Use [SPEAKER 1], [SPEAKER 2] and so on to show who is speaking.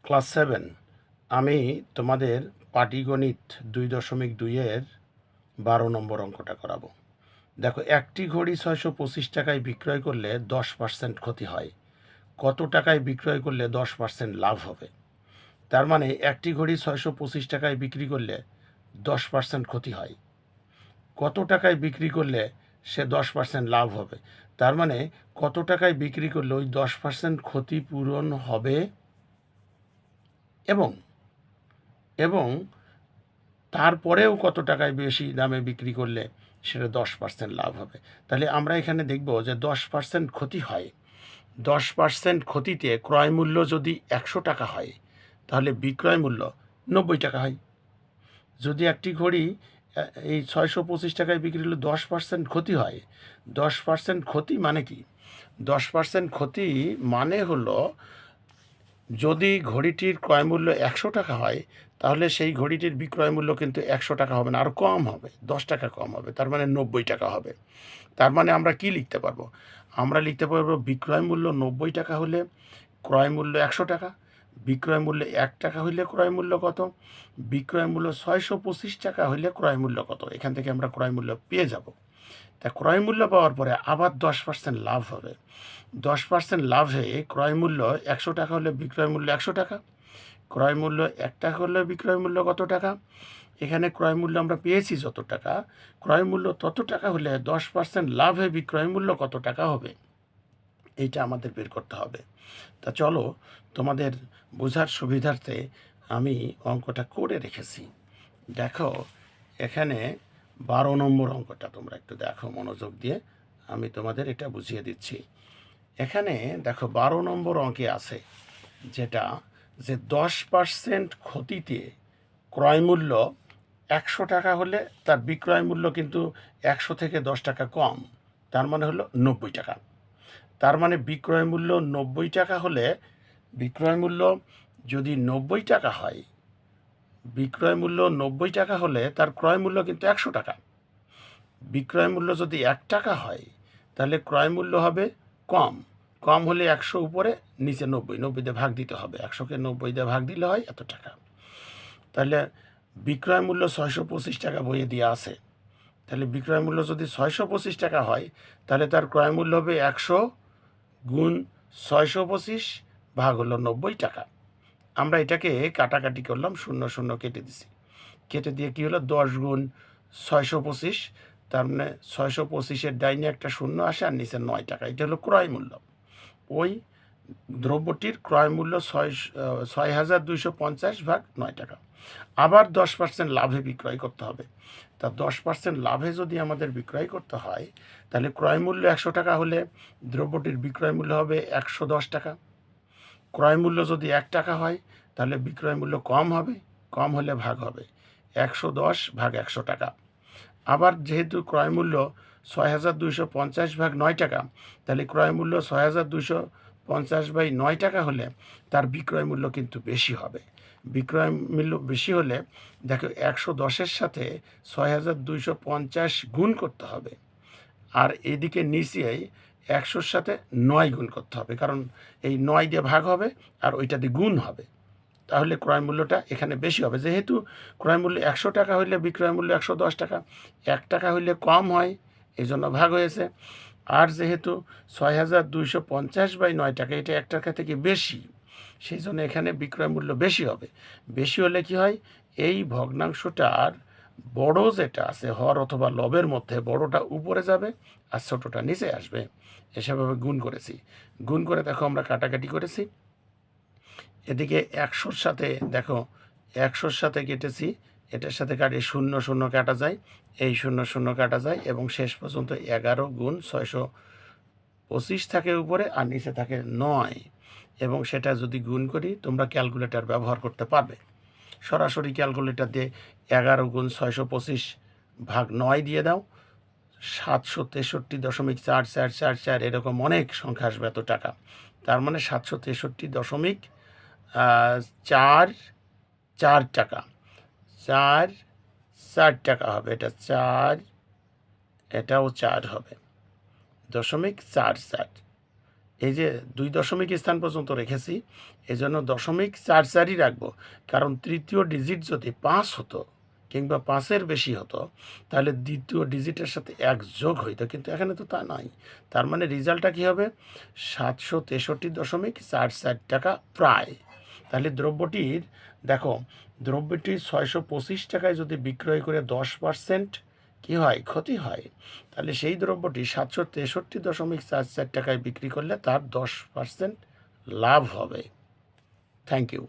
[SPEAKER 1] Class 7 আমি তোমাদের পাটিগণিত 2.2-এর 12 নম্বর অঙ্কটা করাবো। দেখো, একটি ঘড়ি 625 টাকায় বিক্রয় করলে 10% ক্ষতি হয়। কত টাকায় বিক্রয় করলে 10% লাভ হবে? তার মানে একটি ঘড়ি 625 টাকায় বিক্রি করলে 10% ক্ষতি হয়। কত টাকায় বিক্রি করলে সে 10% লাভ হবে? তার মানে কত টাকায় বিক্রি করলে ওই 10% ক্ষতিপূরণ হবে এবং এবং তারপরেও কত টাকায় বেশি দামে বিক্রি করলে সেটা 10% লাভ হবে। তাহলে আমরা এখানে দেখব যে 10% ক্ষতি হয়। 10% ক্ষতিতে ক্রয় মূল্য যদি 100 টাকা হয়, তাহলে বিক্রয় মূল্য 90 টাকা হয়। যদি একটি ঘড়ি এই 625 টাকায় বিক্রি হলে 10% ক্ষতি হয়, 10% ক্ষতি মানে কি? 10% ক্ষতি মানে হলো, যদি ঘড়িটির ক্রয় মূল্য 100 টাকা হয়, তাহলে সেই ঘড়িটির বিক্রয় মূল্য কিন্তু 100 টাকা হবে না, আরও কম হবে, 10 টাকা কম হবে, তার মানে 90 টাকা হবে। তার মানে আমরা কি লিখতে পারবো? আমরা লিখতে পারবো বিক্রয় মূল্য 90 টাকা হলে ক্রয় মূল্য 100 টাকা। বিক্রয় মূল্য 1 টাকা হইলে ক্রয় মূল্য কত? বিক্রয় মূল্য 625 টাকা হইলে ক্রয় মূল্য কত? এখান থেকে আমরা ক্রয় মূল্য পেয়ে যাব। তা ক্রয় মূল্য পাওয়ার পরে আবার 10% লাভ হবে। 10% লাভে ক্রয় মূল্য 100 টাকা হলে বিক্রয় মূল্য 100 টাকা। ক্রয় মূল্য 1 টাকা হলে বিক্রয় মূল্য কত টাকা? এখানে ক্রয় মূল্য আমরা পেয়েছি যত টাকা, ক্রয় মূল্য তত টাকা হলে 10% লাভে বিক্রয় মূল্য কত টাকা হবে, এইটা আমাদের বের করতে হবে। তা চলো, তোমাদের বোঝার সুবিধার্থে আমি অঙ্কটা করে রেখেছি। দেখো, এখানে 12 নম্বর অঙ্কটা তোমরা একটু দেখো মনোযোগ দিয়ে, আমি তোমাদের এটা বুঝিয়ে দিচ্ছি। এখানে দেখো 12 নম্বর অঙ্কে আছে যেটা, যে 10% ক্ষতিতে ক্রয় মূল্য 100 টাকা হলে তার বিক্রয় মূল্য কিন্তু 100 থেকে 10 টাকা কম, তার মানে হলো 90 টাকা। তার মানে বিক্রয় মূল্য 90 টাকা হলে, বিক্রয় মূল্য যদি 90 টাকা হয়, বিক্রয় মূল্য 90 টাকা হলে তার ক্রয় মূল্য কিন্তু 100 টাকা। বিক্রয় মূল্য যদি 1 টাকা হয়, তাহলে ক্রয় মূল্য হবে কম। কম হলে 100 উপরে, নিচে 90, 90 দিয়ে ভাগ দিতে হবে। 100কে 90 দিয়ে ভাগ দিলে হয় এত টাকা। তাহলে বিক্রয় মূল্য 625 টাকা বইয়ে দিয়ে আছে। তাহলে বিক্রয় মূল্য যদি 625 টাকা হয়, তাহলে তার ক্রয় মূল্য হবে 100 গুণ 625 ভাগ হলো 90 টাকা। আমরা এটাকে কাটাকাটি করলাম, 0 0 কেটে দিছি। কেটে দিয়ে কী হলো, 10 গুণ 625, তার মানে 625-এর ডাইনে একটা 0 আসে আর নিচে 9 টাকা। এটা হলো ক্রয় মূল্য। ওই দ্রব্যটির ক্রয় মূল্য 6,250 ভাগ 9 টাকা। আবার 10% লাভে বিক্রয় করতে হবে। তা 10% লাভে যদি আমাদের বিক্রয় করতে হয়, তাহলে ক্রয় মূল্য 100 টাকা হলে দ্রব্যটির বিক্রয় মূল্য হবে 110 টাকা। ক্রয় মূল্য যদি 1 টাকা হয়, তাহলে বিক্রয় মূল্য কম হবে, কম হলে ভাগ হবে 110 ভাগ 100 টাকা। আবার যেহেতু ক্রয় মূল্য 6,250 ভাগ 9 টাকা, তাহলে ক্রয় মূল্য 6,250 বাই 9 টাকা হলে তার বিক্রয় মূল্য কিন্তু বেশি হবে। বিক্রয় মূল্য বেশি হলে দেখো, 110-এর সাথে 6,250 গুণ করতে হবে, আর এদিকে নিচে 100-র সাথে 9 গুণ করতে হবে, কারণ এই 9 দিয়ে ভাগ হবে আর ওইটা দিয়ে গুণ হবে। তাহলে ক্রয় মূল্যটা এখানে বেশি হবে। যেহেতু ক্রয় মূল্য 100 টাকা হইলে বিক্রয় মূল্য 110 টাকা, 1 টাকা হইলে কম হয়, এই জন্য ভাগ হয়েছে। আর যেহেতু 6,250 বাই 9 টাকা, এটা 1 টাকা থেকে বেশি, সেই জন্য এখানে বিক্রয় মূল্য বেশি হবে। বেশি হলে কি হয়, এই ভগ্নাংশটার বড় যেটা আছে হর অথবা লবের মধ্যে, বড়টা উপরে যাবে আর ছোটোটা নিচে আসবে। এসবভাবে গুণ করেছি। গুণ করে দেখো আমরা কাটাকাটি করেছি। এদিকে 100-র সাথে দেখো, 100-র সাথে কেটেছি, এটার সাথে কাটি 0 0 কাটা যায়, এই 0 0 কাটা যায়, এবং শেষ পর্যন্ত 11 গুণ 625 থাকে উপরে আর নিচে থাকে 9। এবং সেটা যদি গুণ করি, তোমরা ক্যালকুলেটর ব্যবহার করতে পারবে। সরাসরি ক্যালকুলেটর দিয়ে 11 গুণ 625 ভাগ 9 দিয়ে দাও, 763.4444 এরকম অনেক সংখ্যা আসবে এত টাকা। তার মানে 763.4 টাকা, 4 টাকা হবে। এটা 4, এটাও 4 হবে, 0.44। এই যে 2 দশমিক স্থান পর্যন্ত রেখেছি, এজন্য দশমিক 4-4ই রাখবো। কারণ তৃতীয় ডিজিট যদি 5 হতো কিংবা 5-এর বেশি হতো, তাহলে দ্বিতীয় ডিজিটের সাথে 1 যোগ হইতো। কিন্তু এখানে তো তা নাই। তার মানে রেজাল্টটা কী হবে? 763.44 টাকা প্রায়। তাহলে দ্রব্যটির দেখো, দ্রব্যটি 625 টাকায় যদি বিক্রয় করে 10% কী হয়? ক্ষতি হয়। তাহলে সেই দ্রব্যটি 763.44 টাকায় বিক্রি করলে তার 10% লাভ হবে। Thank you.